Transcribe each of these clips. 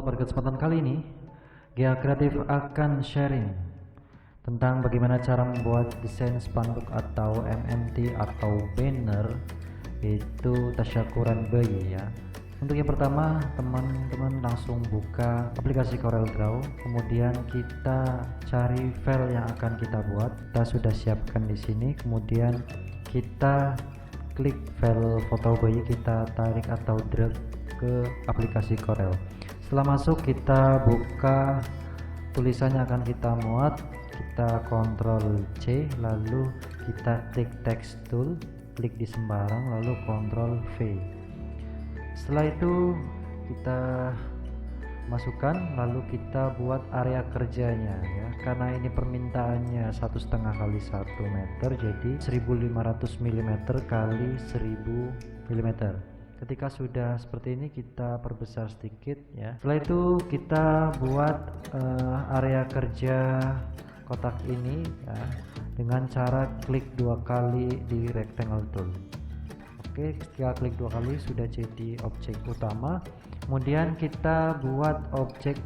pada kesempatan kali ini Gia Kreatif akan sharing tentang bagaimana cara membuat desain spanduk atau MMT atau banner, yaitu tasyakuran bayi ya. Untuk yang pertama, teman-teman langsung buka aplikasi CorelDRAW, kemudian kita cari file yang akan kita buat. Kita sudah siapkan di sini, kemudian kita klik file foto bayi, kita tarik atau drag ke aplikasi Corel. Setelah masuk, kita buka tulisannya akan kita muat, kita Ctrl C, lalu kita klik text tool, klik di sembarang, lalu Ctrl V. Setelah itu kita masukkan, lalu kita buat area kerjanya ya. Karena ini permintaannya 1,5 kali 1 meter, jadi 1500 mm kali 1000 mm. Ketika sudah seperti ini, kita perbesar sedikit ya. Setelah itu kita buat area kerja kotak ini ya, dengan cara klik 2 kali di rectangle tool. Oke, ketika klik 2 kali sudah jadi objek utama. Kemudian kita buat objek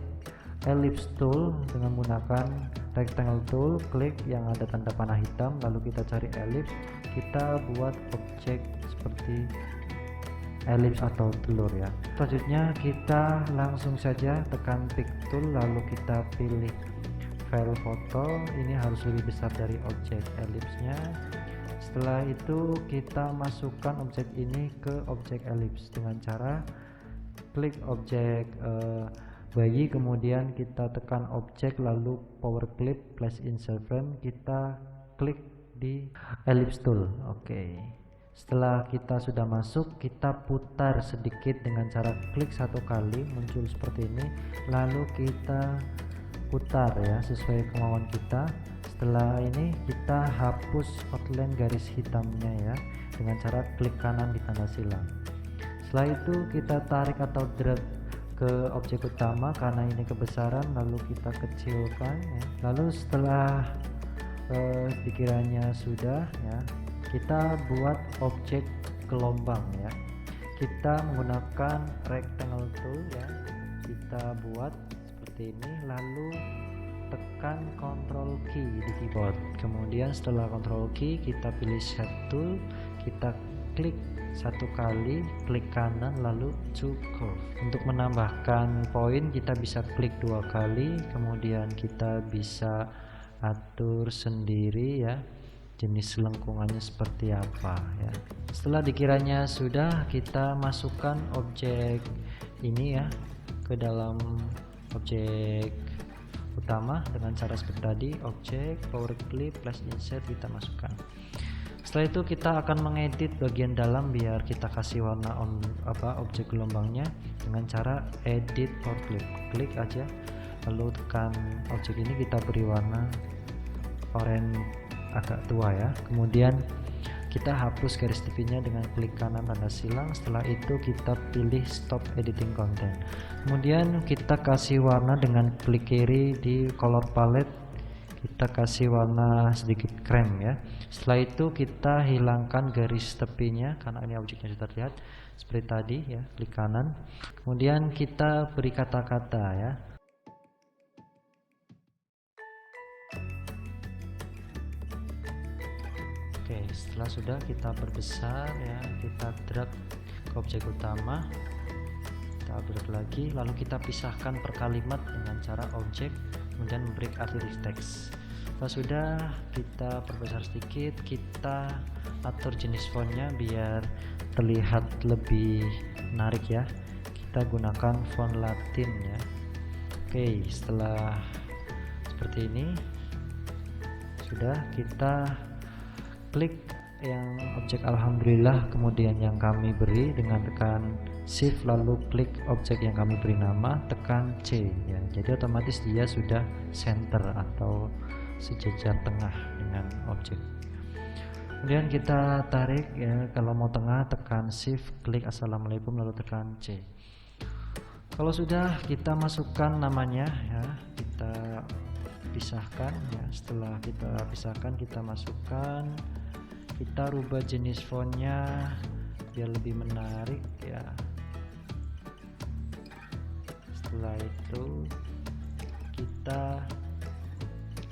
ellipse tool dengan menggunakan rectangle tool, klik yang ada tanda panah hitam, lalu kita cari ellipse, kita buat objek seperti ellipse atau telur ya. Selanjutnya kita langsung saja tekan pick tool, lalu kita pilih file foto. Ini harus lebih besar dari objek ellipse-nya. Setelah itu kita masukkan objek ini ke objek ellipse dengan cara klik objek bayi, kemudian kita tekan objek, lalu power clip, place insert frame, kita klik di ellipse tool. Oke. Setelah kita sudah masuk, kita putar sedikit dengan cara klik 1 kali, muncul seperti ini, lalu kita putar ya sesuai kemauan kita. Setelah ini kita hapus outline garis hitamnya ya dengan cara klik kanan di tanda silang. Setelah itu kita tarik atau drag ke objek utama karena ini kebesaran, lalu kita kecilkan ya. Lalu setelah dikiranya sudah ya, kita buat objek gelombang ya. Kita menggunakan rectangle tool ya, kita buat seperti ini, lalu tekan Ctrl key di keyboard. Kemudian setelah Ctrl key kita pilih shape tool, kita klik 1 kali, klik kanan, lalu to curve. Untuk menambahkan poin kita bisa klik 2 kali, kemudian kita bisa atur sendiri ya jenis lengkungannya seperti apa ya. Setelah dikiranya sudah, kita masukkan objek ini ya ke dalam objek utama dengan cara seperti tadi, objek, power clip, place insert, kita masukkan. Setelah itu kita akan mengedit bagian dalam biar kita kasih warna objek gelombangnya dengan cara edit power clip, klik aja lalu tekan objek ini, kita beri warna oranye agak tua ya. Kemudian kita hapus garis tepinya dengan klik kanan tanda silang. Setelah itu kita pilih stop editing content, kemudian kita kasih warna dengan klik kiri di color palette, kita kasih warna sedikit krem ya. Setelah itu kita hilangkan garis tepinya karena ini objeknya sudah terlihat seperti tadi ya, klik kanan, kemudian kita beri kata-kata ya. Oke, setelah sudah kita perbesar ya, kita drag ke objek utama, kita drag lagi, lalu kita pisahkan per kalimat dengan cara objek, kemudian memberi arti teks. Setelah sudah kita perbesar sedikit, kita atur jenis fontnya biar terlihat lebih menarik ya, kita gunakan font Latin ya. Oke, setelah seperti ini sudah, kita klik yang objek alhamdulillah, kemudian yang kami beri dengan tekan shift, lalu klik objek yang kami beri nama, tekan C ya. Jadi otomatis dia sudah center atau sejajar tengah dengan objek. Kemudian kita tarik ya, kalau mau tengah tekan shift, klik assalamualaikum, lalu tekan C. Kalau sudah, kita masukkan namanya ya, kita pisahkan ya. Setelah kita pisahkan, kita masukkan, kita rubah jenis fontnya biar lebih menarik ya. Setelah itu kita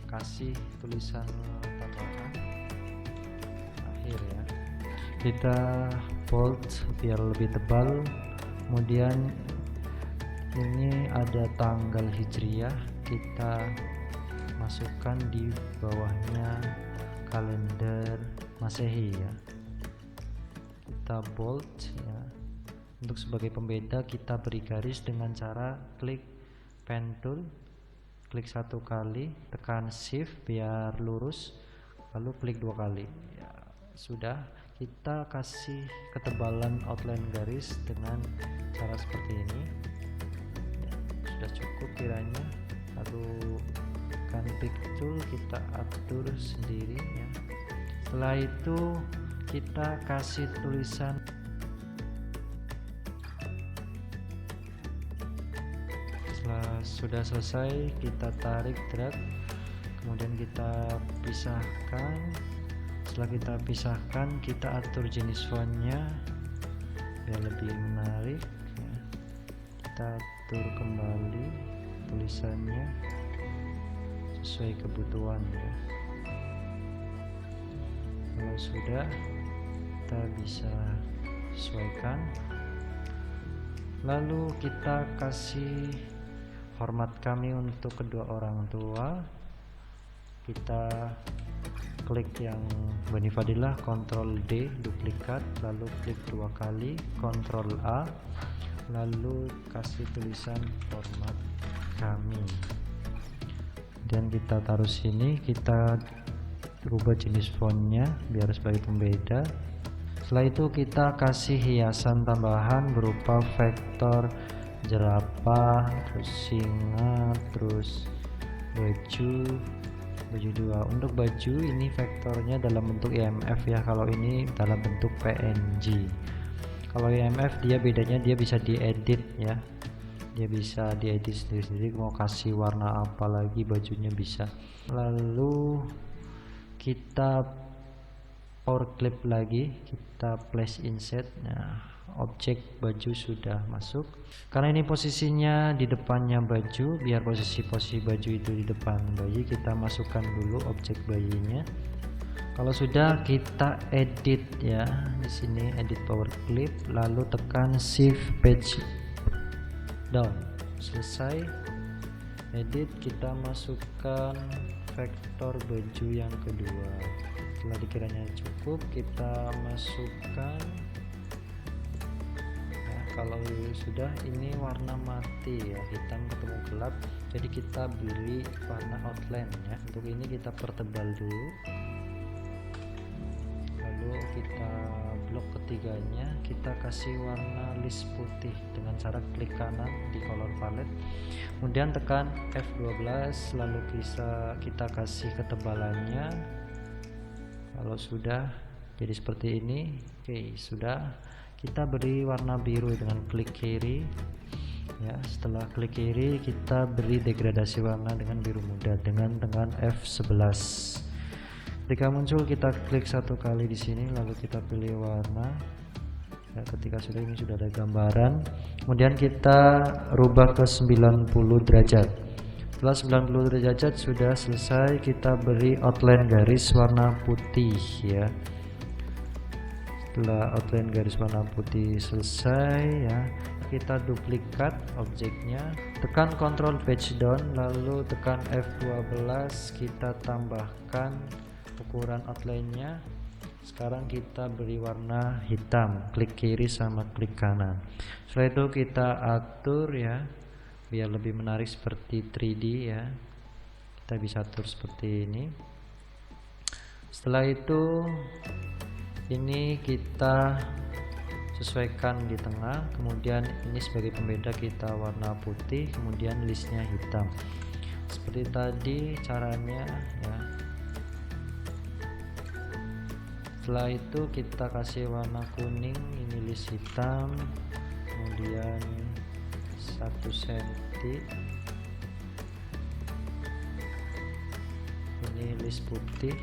kasih tulisan tambahan akhir ya, kita bold biar lebih tebal. Kemudian ini ada tanggal hijriah, kita masukkan di bawahnya kalender Masehi ya, kita bold ya. Untuk sebagai pembeda kita beri garis dengan cara klik pen tool, klik satu kali, tekan shift biar lurus, lalu klik dua kali ya. Sudah, kita kasih ketebalan outline garis dengan cara seperti ini ya, sudah cukup kiranya. Lalu tekan pick tool, kita atur sendiri ya. Setelah itu kita kasih tulisan. Setelah sudah selesai kita tarik drag, kemudian kita pisahkan. Setelah kita pisahkan, kita atur jenis fontnya biar lebih menarik ya. Kita atur kembali tulisannya sesuai kebutuhan ya. Kalau sudah, kita bisa sesuaikan. Lalu kita kasih hormat kami untuk kedua orang tua. Kita klik yang Bani Fadilah, Ctrl D, duplikat, lalu klik dua kali, Ctrl A, lalu kasih tulisan hormat kami. Dan kita taruh sini, kita rubah jenis fontnya biar sebagai pembeda. Setelah itu kita kasih hiasan tambahan berupa vektor jerapah, terus singa, terus baju dua. Untuk baju ini vektornya dalam bentuk IMF ya, kalau ini dalam bentuk PNG. Kalau IMF dia bedanya dia bisa diedit ya, dia bisa diedit sendiri-sendiri, mau kasih warna apa lagi bajunya bisa. Lalu kita power clip lagi, kita place insert. Nah, objek baju sudah masuk. Karena ini posisinya di depannya baju, biar posisi baju itu di depan bayi, kita masukkan dulu objek bayinya. Kalau sudah, kita edit ya. Di sini edit power clip, lalu tekan shift page down. Selesai edit, kita masukkan vektor baju yang kedua. Setelah dikiranya cukup, kita masukkan. Kalau sudah, ini warna mati ya, hitam ketemu gelap, jadi kita beli warna outline ya. Untuk ini kita pertebal dulu, lalu kita blok ketiganya, kita kasih warna list putih dengan cara klik kanan di color palette, kemudian tekan F12, lalu kita kasih ketebalannya. Kalau sudah jadi seperti ini, oke, sudah. Kita beri warna biru dengan klik kiri ya. Setelah klik kiri, kita beri degradasi warna dengan biru muda dengan F11. Ketika muncul, kita klik satu kali di sini, lalu kita pilih warna ya. Ketika sudah, ini sudah ada gambaran, kemudian kita rubah ke 90 derajat. Setelah 90 derajat sudah selesai, kita beri outline garis warna putih ya. Setelah outline garis warna putih selesai ya, kita duplikat objeknya, tekan Ctrl page down, lalu tekan F12, kita tambahkan ukuran outline-nya. Sekarang kita beri warna hitam, klik kiri sama klik kanan. Setelah itu kita atur ya, biar lebih menarik seperti 3D ya. Kita bisa atur seperti ini. Setelah itu ini kita sesuaikan di tengah, kemudian ini sebagai pembeda kita warna putih, kemudian listnya hitam seperti tadi caranya ya. Setelah itu kita kasih warna kuning, ini list hitam, kemudian 1 cm, ini list putih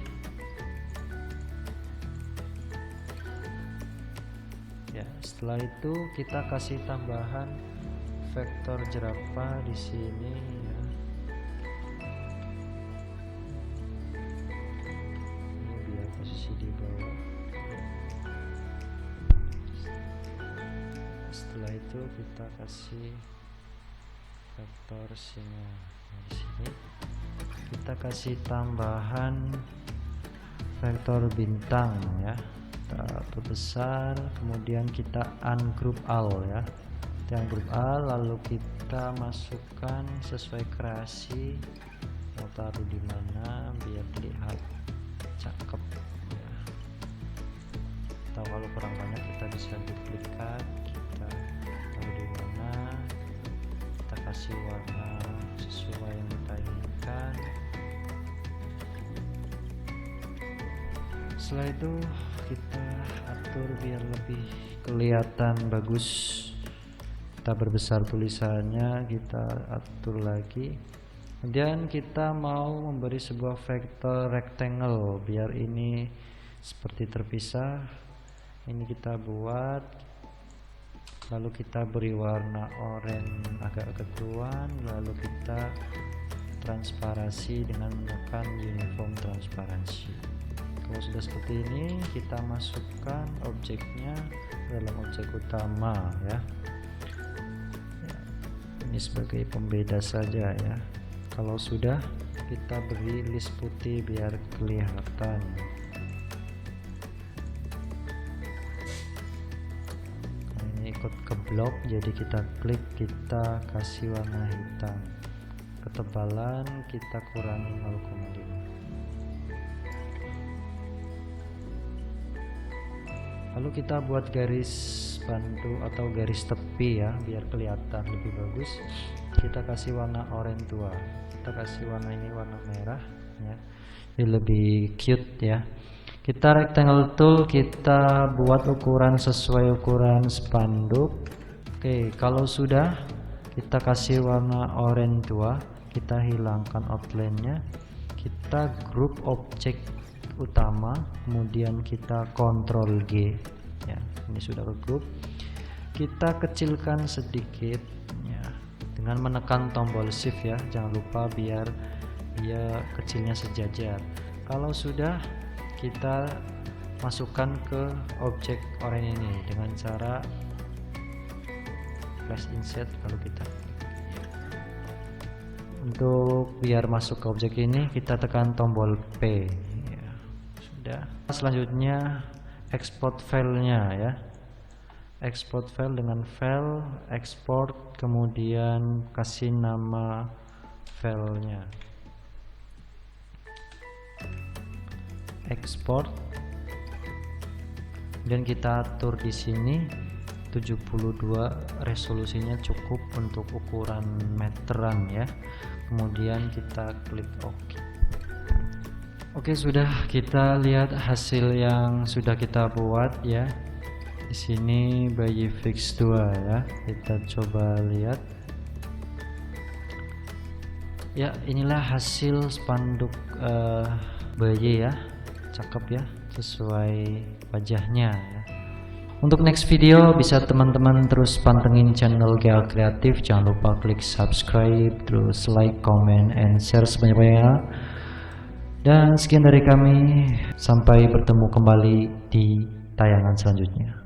ya. Setelah itu kita kasih tambahan vektor jerapah di sini ya. Ini biar posisi di bawah. Setelah itu kita kasih vektor singa. Nah, di sini kita kasih tambahan vektor bintang ya. Kita perbesar, kemudian kita ungroup all ya. Kita ungroup all, lalu kita masukkan sesuai kreasi mau taruh di mana biar terlihat cakep ya. Atau kalau kurang banyak kita bisa duplikat, kita taruh di mana, kita kasih warna sesuai yang kita inginkan. Setelah itu kita atur biar lebih kelihatan bagus, kita berbesar tulisannya, kita atur lagi. Kemudian kita mau memberi sebuah vektor rectangle biar ini seperti terpisah. Ini kita buat, lalu kita beri warna oranye agak kekeruan, lalu kita transparasi dengan menekan uniform transparansi. Kalau sudah seperti ini, kita masukkan objeknya dalam objek utama ya. Ini sebagai pembeda saja ya. Kalau sudah, kita beri list putih biar kelihatan. Nah, ini ikut ke blok, jadi kita klik, kita kasih warna hitam. Ketebalan kita kurangi 0,5. Lalu kita buat garis bantu atau garis tepi ya, biar kelihatan lebih bagus. Kita kasih warna oranye tua. Kita kasih warna ini warna merah ya. Ini lebih cute ya. Kita rectangle tool, kita buat ukuran sesuai ukuran spanduk. Oke, kalau sudah kita kasih warna oranye tua, kita hilangkan outline-nya. Kita group objek utama, kemudian kita Ctrl G ya. Ini sudah ke grup. Kita kecilkan sedikit ya dengan menekan tombol shift ya, jangan lupa biar dia kecilnya sejajar. Kalau sudah, kita masukkan ke objek oranye ini dengan cara flash insert, lalu kita untuk biar masuk ke objek ini kita tekan tombol P. Selanjutnya export filenya ya, export file dengan file export, kemudian kasih nama filenya export, dan kita atur di sini 72, resolusinya cukup untuk ukuran meteran ya. Kemudian kita klik OK. Oke, sudah kita lihat hasil yang sudah kita buat ya. Di sini bayi fix 2 ya. Kita coba lihat. Ya, inilah hasil spanduk bayi ya. Cakep ya, sesuai wajahnya ya. Untuk next video bisa teman-teman terus pantengin channel GA Kreatif. Jangan lupa klik subscribe, terus like, comment, and share sebanyak-banyaknya. Dan sekian dari kami, sampai bertemu kembali di tayangan selanjutnya.